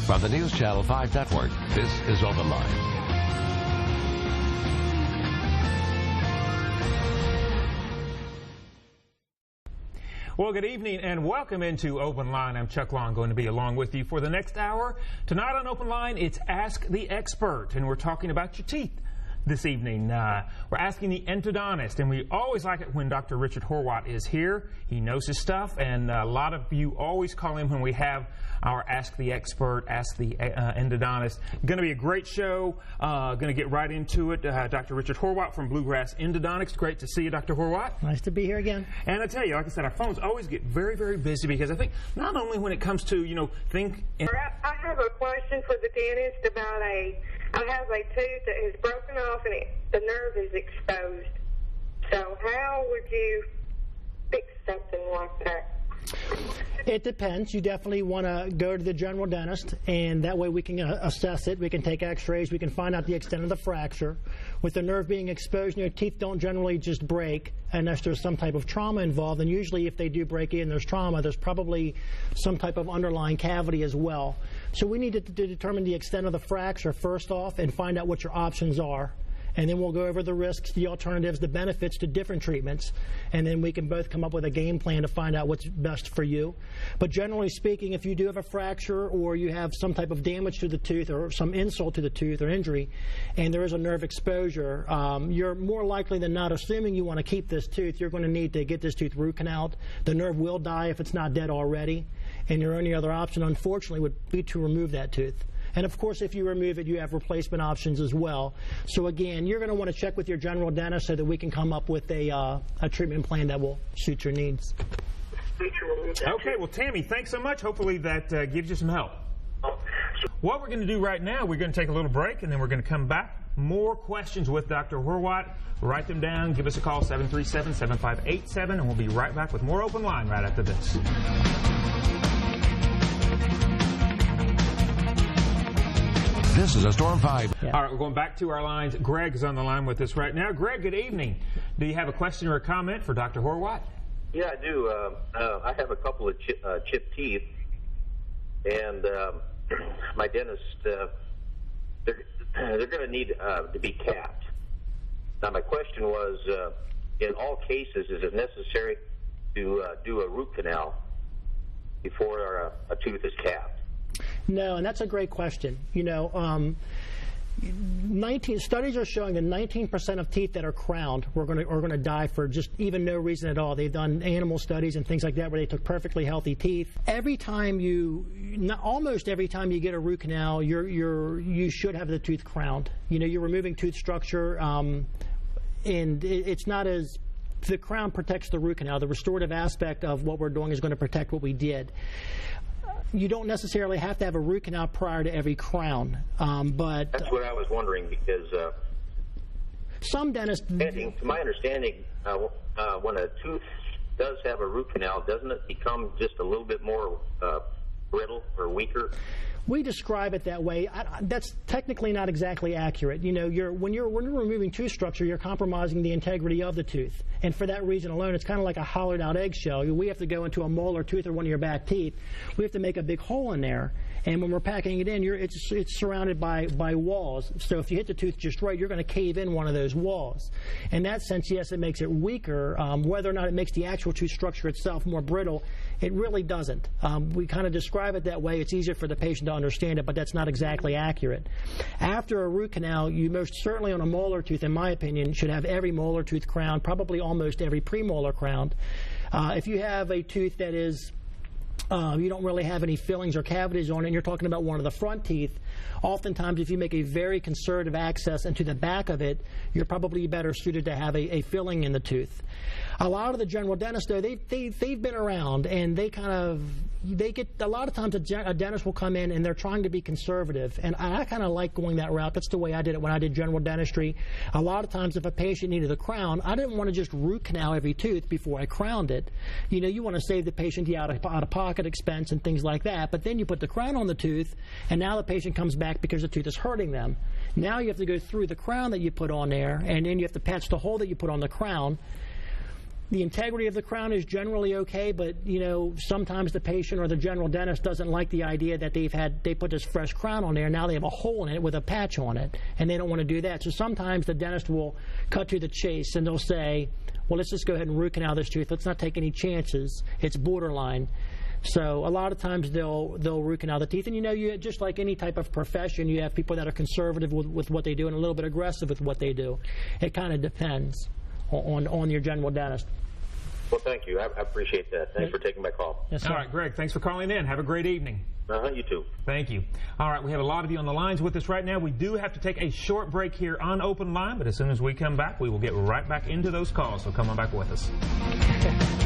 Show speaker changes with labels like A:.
A: From the News Channel 5 Network, this is OpenLine.
B: Well, good evening and welcome into Open Line. I'm Chuck Long, going to be along with you for the next hour. Tonight on Open Line, it's Ask the Expert, and we're talking about your teeth this evening. We're asking the endodontist, and we always like it when Dr. Richard Horwat is here. He knows his stuff, and a lot of you always call him when we have our Ask the Expert, Ask the Endodontist. Going to be a great show. Going to get right into it. Dr. Richard Horwat from Bluegrass Endodontics. Great to see you, Dr. Horwat.
C: Nice to be here again.
B: And I tell you, like I said, our phones always get very, very busy because I think not only when it comes to,
D: I have a question for the dentist about I have a tooth that has broken off and the nerve is exposed. So how would you fix something like that?
C: It depends. You definitely want to go to the general dentist, and that way we can assess it. We can take x-rays. We can find out the extent of the fracture. With the nerve being exposed, your teeth don't generally just break unless there's some type of trauma involved. And usually if they do break in, there's trauma, there's probably some type of underlying cavity as well. So we need to determine the extent of the fracture first off and find out what your options are. And then we'll go over the risks, the alternatives, the benefits to different treatments. And then we can both come up with a game plan to find out what's best for you. But generally speaking, if you do have a fracture or you have some type of damage to the tooth or some insult to the tooth or injury, and there is a nerve exposure, you're more likely than not, assuming you want to keep this tooth, you're going to need to get this tooth root canaled. The nerve will die if it's not dead already. And your only other option, unfortunately, would be to remove that tooth. And of course, if you remove it, you have replacement options as well. So again, you're going to want to check with your general dentist so that we can come up with a treatment plan that will suit your needs.
B: Okay, well, Tammy, thanks so much. Hopefully that gives you some help. What we're going to do right now, we're going to take a little break, and then we're going to come back. More questions with Dr. Horwat. Write them down. Give us a call, 737-7587, and we'll be right back with more Open Line right after this.
A: This is a Storm 5.
B: Yeah. All right, we're going back to our lines. Greg is on the line with us right now. Greg, good evening. Do you have a question or a comment for Dr. Horwat?
E: Yeah, I do. I have a couple of chipped teeth, and my dentist, they're going to need to be capped. Now, my question was, in all cases, is it necessary to do a root canal before a tooth is capped?
C: No, and that's a great question. You know, 19 studies are showing that 19% of teeth that are crowned are going to die for just even no reason at all. They've done animal studies and things like that where they took perfectly healthy teeth. Almost every time you get a root canal, you should have the tooth crowned. You know, you're removing tooth structure, and it's not as the crown protects the root canal. The restorative aspect of what we're doing is going to protect what we did. You don't necessarily have to have a root canal prior to every crown, but
E: that's what I was wondering, because
C: some dentists,
E: to my understanding, when a tooth does have a root canal, doesn't it become just a little bit more brittle or weaker?
C: We describe it that way. That's technically not exactly accurate. You know, when you're removing tooth structure, you're compromising the integrity of the tooth. And for that reason alone, it's kind of like a hollowed out eggshell. We have to go into a molar tooth or one of your back teeth. We have to make a big hole in there. And when we're packing it in, it's surrounded by walls. So if you hit the tooth just right, you're going to cave in one of those walls. In that sense, yes, it makes it weaker. Whether or not it makes the actual tooth structure itself more brittle, it really doesn't. We kind of describe it that way. It's easier for the patient to understand it, but that's not exactly accurate. After a root canal, you most certainly on a molar tooth, in my opinion, should have every molar tooth crowned, probably almost every premolar crowned. If you have a tooth that is you don't really have any fillings or cavities on it, and you're talking about one of the front teeth, oftentimes if you make a very conservative access into the back of it, you're probably better suited to have a filling in the tooth. A lot of the general dentists, though, they've been around, and they get, a lot of times a dentist will come in and they're trying to be conservative, and I kind of like going that route. That's the way I did it when I did general dentistry. A lot of times if a patient needed a crown, I didn't want to just root canal every tooth before I crowned it. You know, you want to save the patient the out-of-pocket expense and things like that, but then you put the crown on the tooth, and now the patient comes back because the tooth is hurting them. Now you have to go through the crown that you put on there, and then you have to patch the hole that you put on the crown. The integrity of the crown is generally okay, but sometimes the patient or the general dentist doesn't like the idea that they put this fresh crown on there, and now they have a hole in it with a patch on it, and they don't want to do that. So sometimes the dentist will cut to the chase, and they'll say, well, let's just go ahead and root canal this tooth. Let's not take any chances. It's borderline. So a lot of times they'll root canal the teeth, and you just like any type of profession, you have people that are conservative with what they do and a little bit aggressive with what they do. It kind of depends on your general dentist.
E: Well, thank you. I appreciate that. Thanks for taking my call.
C: Yes, sir.
B: All right, Greg, thanks for calling in. Have a great evening.
E: You too.
B: Thank you. All right, we have a lot of you on the lines with us right now. We do have to take a short break here on Open Line, but as soon as we come back, we will get right back into those calls. So come on back with us.